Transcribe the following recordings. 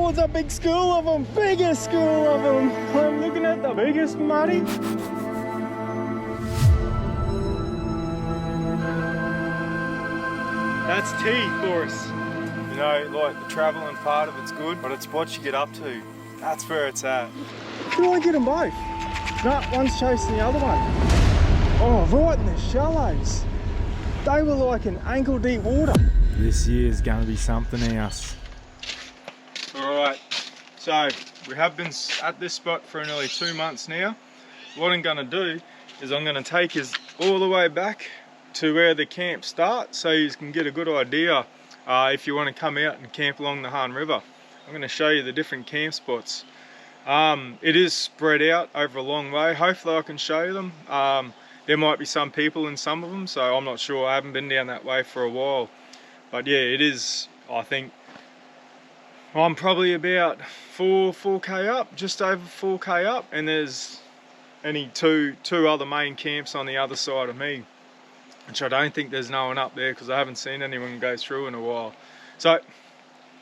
Oh, it's a big school of them, biggest school of them. I'm looking at the biggest, Marty. That's tea for us. You know, like the travelling part of it's good, but it's what you get up to. That's where it's at. Do I get them both? No, one's chasing the other one. Oh, right in the shallows. They were like in ankle deep water. This year's going to be something else. Alright, so we have been at this spot for nearly 2 months now. What I'm going to do is I'm going to take us all the way back to where the camp starts so you can get a good idea if you want to come out and camp along the Hann River. I'm going to show you the different camp spots. It is spread out over a long way. Hopefully I can show you them. There might be some people in some of them, so I'm not sure. I haven't been down that way for a while. But yeah, it is, I think, I'm probably about 4K up, just over 4K up, and there's only two other main camps on the other side of me, which I don't think there's no one up there because I haven't seen anyone go through in a while. So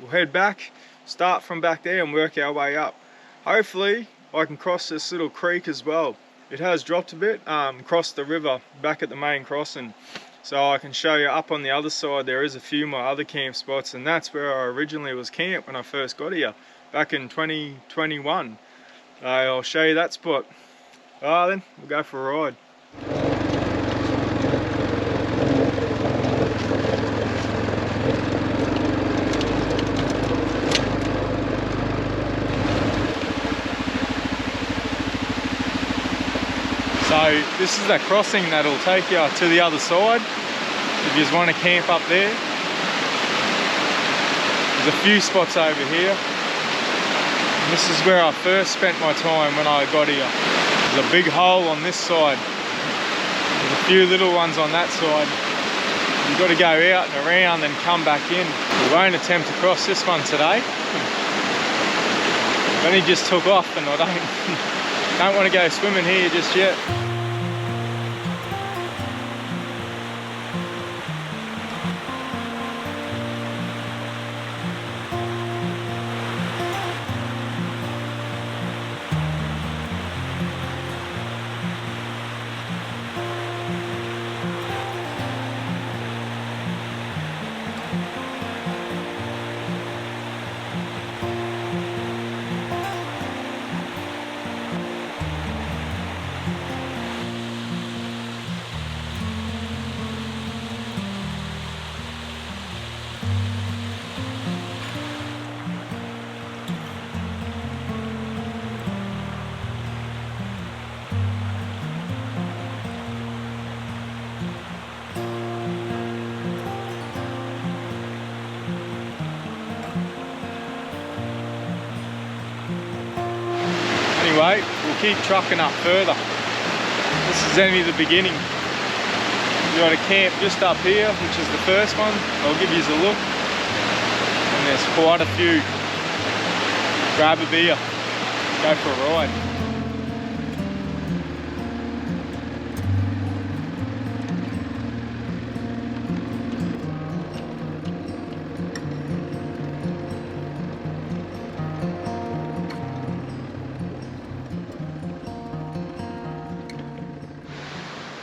we'll head back, start from back there and work our way up. Hopefully I can cross this little creek as well. It has dropped a bit, cross the river back at the main crossing. So I can show you up on the other side there is a few more other camp spots, and that's where I originally was camped when I first got here back in 2021. I'll show you that spot. Then we'll go for a ride. So this is that crossing that'll take you to the other side if you just want to camp up there. There's a few spots over here. And this is where I first spent my time when I got here. There's a big hole on this side. There's a few little ones on that side. You've got to go out and around and come back in. We won't attempt to cross this one today. It only just took off and I don't want to go swimming here just yet. Anyway, we'll keep trucking up further. This is only the beginning. We've got a camp just up here, which is the first one. I'll give you a look. And there's quite a few. Grab a beer, go for a ride.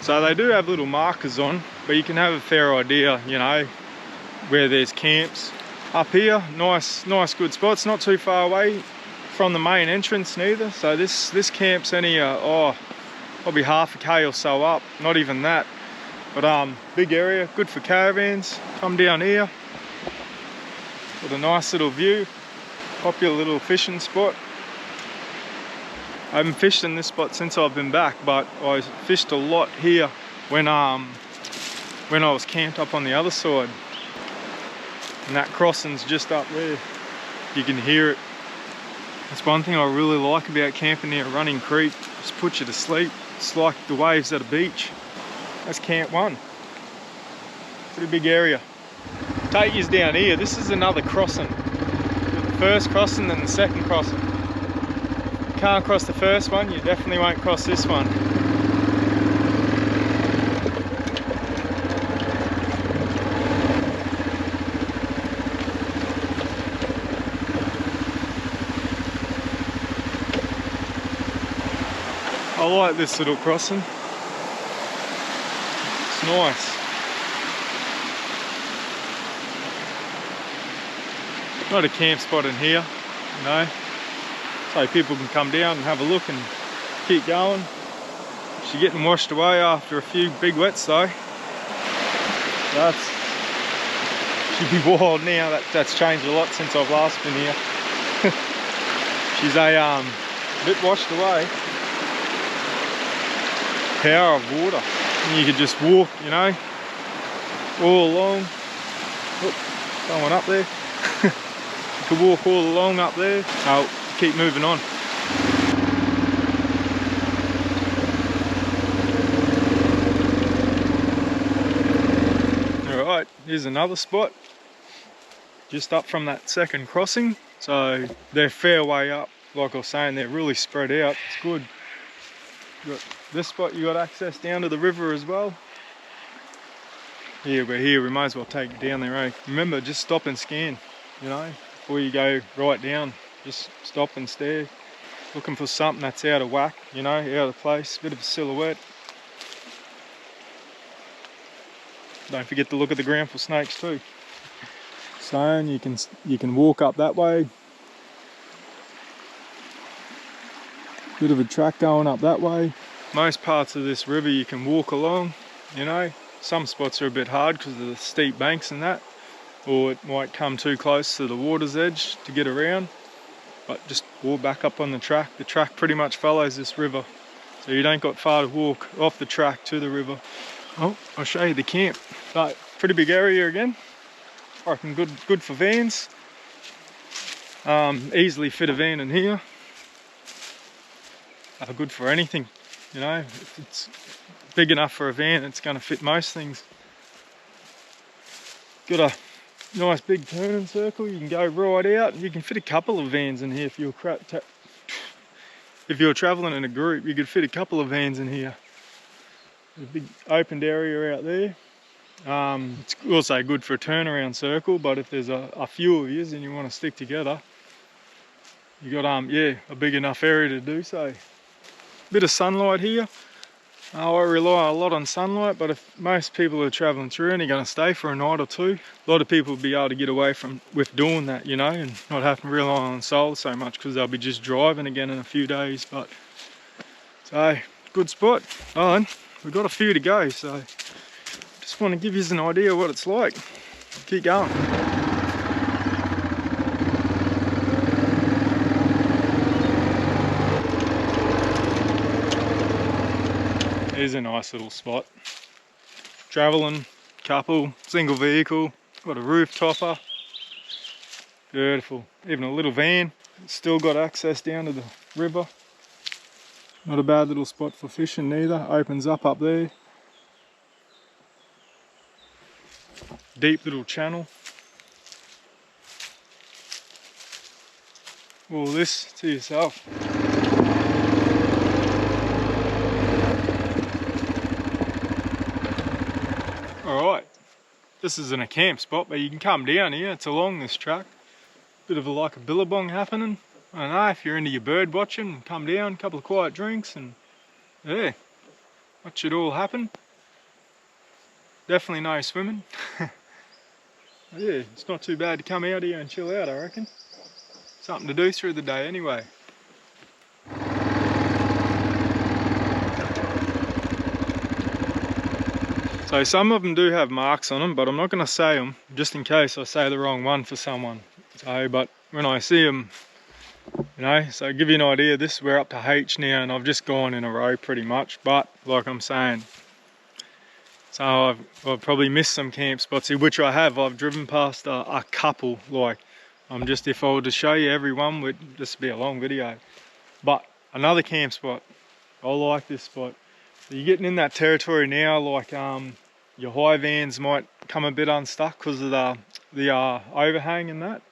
So they do have little markers on, but you can have a fair idea, you know, where there's camps. Up here, nice good spots, not too far away from the main entrance neither. So this camp's only probably half a K or so up, not even that. But big area, good for caravans. Come down here, with a nice little view, popular little fishing spot. I haven't fished in this spot since I've been back, but I fished a lot here when I was camped up on the other side. And that crossing's just up there. You can hear it. That's one thing I really like about camping near a running creek. Just puts you to sleep. It's like the waves at a beach. That's camp one. Pretty big area. Take you down here. This is another crossing. The first crossing, then the second crossing. Can't cross the first one, you definitely won't cross this one. I like this little crossing. It's nice. Not a camp spot in here, you know, so people can come down and have a look and keep going. She's getting washed away after a few big wets though. She'd be wild now. That's changed a lot since I've last been here. She's a bit washed away. Power of water. And you could just walk, you know, all along. Oop, someone up there. You could walk all along up there. I'll keep moving on. Alright, here's another spot. Just up from that second crossing. So they're fair way up. Like I was saying, they're really spread out. It's good. You got this spot, you got access down to the river as well. Yeah, we're here, we might as well take it down there, eh? Remember, just stop and scan, you know, before you go right down. Just stop and stare. Looking for something that's out of whack, you know, out of place, bit of a silhouette. Don't forget to look at the ground for snakes too. So you can walk up that way. Bit of a track going up that way. Most parts of this river you can walk along, you know. Some spots are a bit hard because of the steep banks and that, or it might come too close to the water's edge to get around. But just walk back up on the track. The track pretty much follows this river, so you don't got far to walk off the track to the river. Oh, I'll show you the camp. So, pretty big area again. I reckon good for vans. Easily fit a van in here. Good for anything, you know. If it's big enough for a van, it's going to fit most things. Got a nice big turning circle. You can go right out. You can fit a couple of vans in here if you're traveling in a group. You could fit a couple of vans in here. There's a big opened area out there. It's also good for a turnaround circle, but if there's a few of you and you want to stick together, you got yeah, a big enough area to do so. Bit of sunlight here. I rely a lot on sunlight, but if most people are travelling through and are going to stay for a night or two, a lot of people will be able to get away with doing that, you know, and not having to rely on solar so much because they'll be just driving again in a few days. But so good spot. Oh, and we've got a few to go, so just want to give you an idea of what it's like. Keep going. Here's a nice little spot. Travelling, couple, single vehicle, got a roof topper. Beautiful. Even a little van. Still got access down to the river. Not a bad little spot for fishing neither. Opens up there. Deep little channel. All this to yourself. Alright, this isn't a camp spot, but you can come down here. It's along this track. Bit of like a billabong happening. I don't know, if you're into your bird watching, come down, a couple of quiet drinks, and yeah, watch it all happen. Definitely no swimming. Yeah, it's not too bad to come out here and chill out, I reckon. Something to do through the day anyway. So some of them do have marks on them, but I'm not going to say them, just in case I say the wrong one for someone. So, but when I see them, you know, so give you an idea, we're up to H now, and I've just gone in a row pretty much, but like I'm saying, so I've probably missed some camp spots here, which I have. I've driven past a couple, like, if I were to show you every one, would just be a long video. But another camp spot, I like this spot. So you're getting in that territory now, like your high vans might come a bit unstuck because of the overhang and that.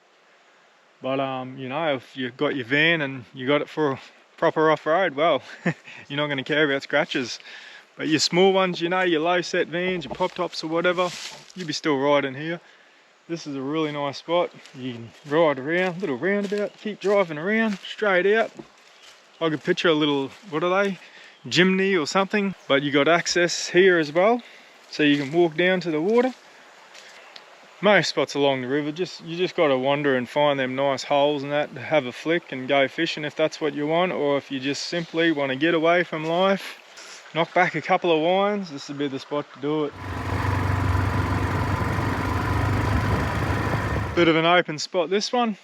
But you know, if you've got your van and you got it for a proper off-road, well, you're not going to care about scratches. But your small ones, you know, your low set vans, your pop tops or whatever, you'll be still riding here. This is a really nice spot. You can ride around, little roundabout, keep driving around, straight out. I could picture a little, what are they? chimney or something, but you got access here as well, so you can walk down to the water. Most spots along the river, you just got to wander and find them nice holes and that to have a flick and go fishing if that's what you want, or if you just simply want to get away from life, knock back a couple of wines, this would be the spot to do it. Bit of an open spot this one.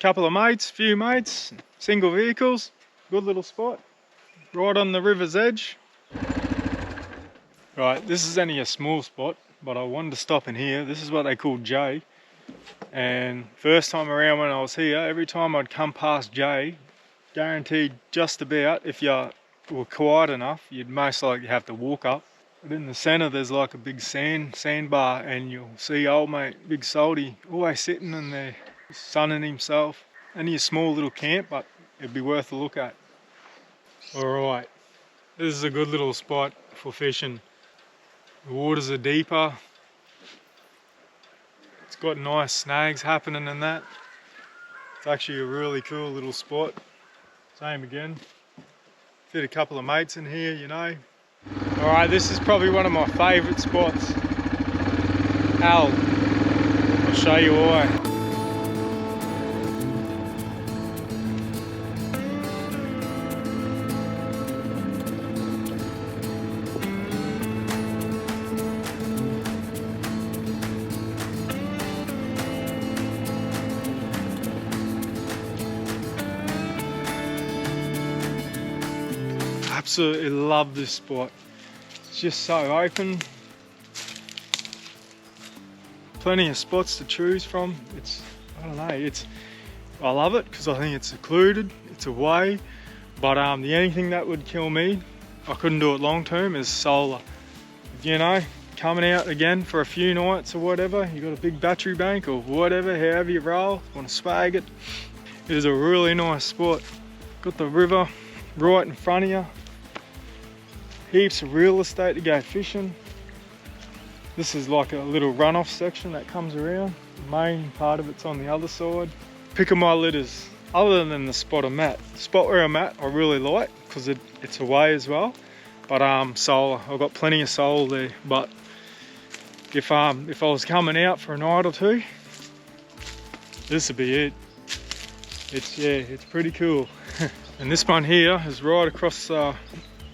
Couple of mates, few mates, single vehicles, good little spot. Right on the river's edge. Right, this is only a small spot, but I wanted to stop in here. This is what they call J. And first time around when I was here, every time I'd come past J, guaranteed just about, if you were quiet enough, you'd most likely have to walk up. But in the centre there's like a big sandbar, and you'll see old mate, Big Salty, always sitting in there, sunning himself. Only a small little camp, but it'd be worth a look at. Alright, this is a good little spot for fishing. The waters are deeper. It's got nice snags happening in that. It's actually a really cool little spot. Same again. Fit a couple of mates in here, you know. Alright, this is probably one of my favourite spots. I'll show you why. Absolutely love this spot. It's just so open. Plenty of spots to choose from. I don't know, I love it because I think it's secluded, it's away. But the only thing that would kill me, I couldn't do it long term, is solar. You know, coming out again for a few nights or whatever, you got a big battery bank or whatever, however you roll, want to swag it. It is a really nice spot. Got the river right in front of you. Heaps of real estate to go fishing. This is like a little runoff section that comes around. The main part of it's on the other side. Picking my litters, other than the spot I'm at. The spot where I'm at I really like because it's away as well. But solar, I've got plenty of solar there. But if I was coming out for a night or two, this would be it. It's pretty cool. And this one here is right across the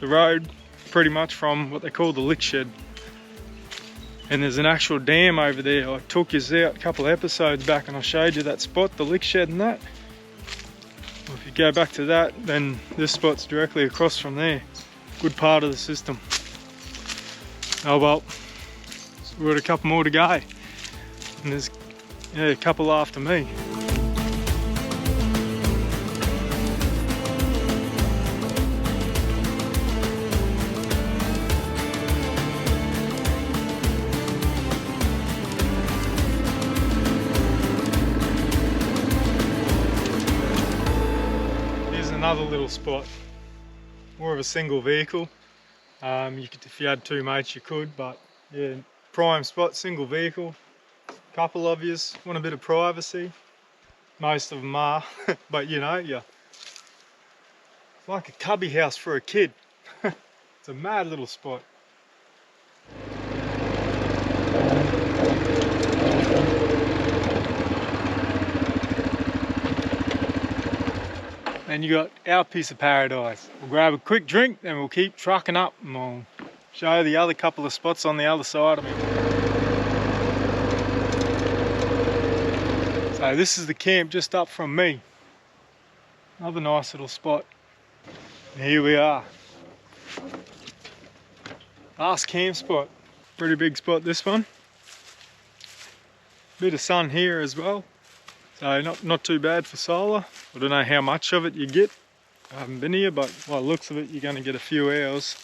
road, pretty much from what they call the lick shed. And there's an actual dam over there. I took you out a couple of episodes back and I showed you that spot, the lick shed and that. Well, if you go back to that, then this spot's directly across from there. Good part of the system. Oh well, so we've got a couple more to go. And there's a couple after me. Another little spot, more of a single vehicle. If you had two mates you could, but yeah, prime spot, single vehicle. Couple of yous want a bit of privacy. Most of them are, but you know, it's like a cubby house for a kid. It's a mad little spot. And you got our piece of paradise. We'll grab a quick drink, then we'll keep trucking up and I'll show you the other couple of spots on the other side of me. So this is the camp just up from me. Another nice little spot. And here we are. Last camp spot. Pretty big spot this one. Bit of sun here as well. So not too bad for solar. I don't know how much of it you get. I haven't been here, but by the looks of it, you're going to get a few hours.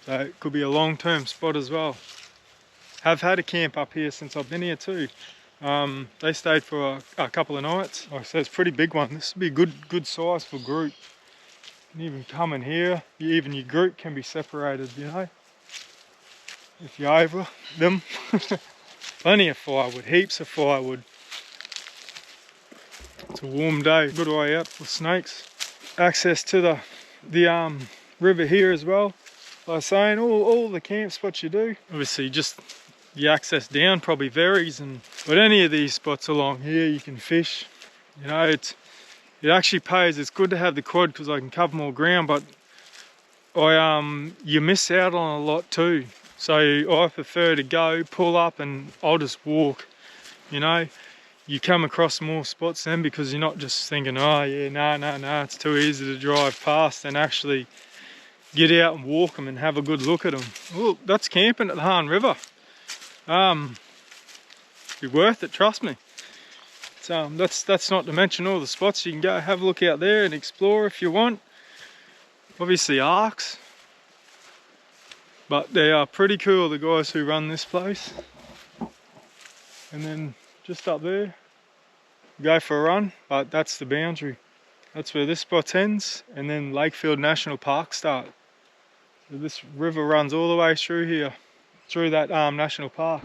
So it could be a long-term spot as well. Have had a camp up here since I've been here too. They stayed for a couple of nights. Like I said, it's a pretty big one. This would be a good size for group. You can even come in here. Even your group can be separated, you know, if you're over them. Plenty of firewood, heaps of firewood. It's a warm day, good way out for snakes. access to the river here as well. Like I was saying, all the camp spots you do, obviously just the access down probably varies, but any of these spots along here you can fish. You know, it actually pays. It's good to have the quad because I can cover more ground, but you miss out on a lot too. So I prefer to go, pull up, and I'll just walk. You know, you come across more spots then because you're not just thinking, oh yeah, no, it's too easy to drive past, and actually get out and walk them and have a good look at them. Look, that's camping at the Hann River. Be worth it, trust me. So that's not to mention all the spots you can go have a look out there and explore if you want. Obviously arcs, but they are pretty cool, the guys who run this place. And then just up there, go for a run, but that's the boundary. That's where this spot ends, and then Lakefield National Park starts. So this river runs all the way through here, through that national park.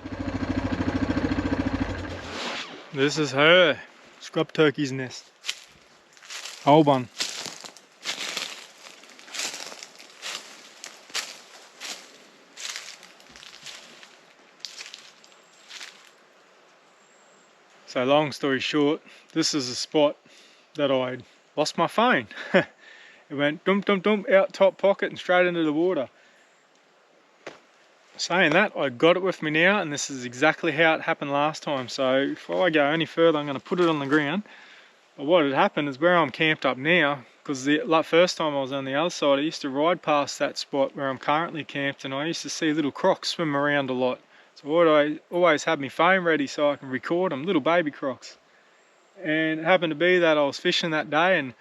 This is her, scrub turkey's nest. Whole one. So long story short, this is a spot that I lost my phone. It went dump out top pocket and straight into the water. Saying that, I got it with me now, and this is exactly how it happened last time. So before I go any further, I'm going to put it on the ground. But what had happened is where I'm camped up now, because the first time I was on the other side, I used to ride past that spot where I'm currently camped, and I used to see little crocs swim around a lot. So I always had my phone ready so I can record them, little baby crocs. And it happened to be that I was fishing that day and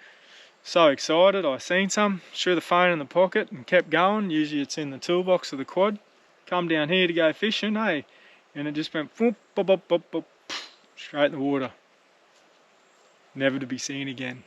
so excited, I seen some, threw the phone in the pocket and kept going. Usually it's in the toolbox of the quad. Come down here to go fishing, hey, and it just went boop, boop, boop, boop, boop, straight in the water. Never to be seen again.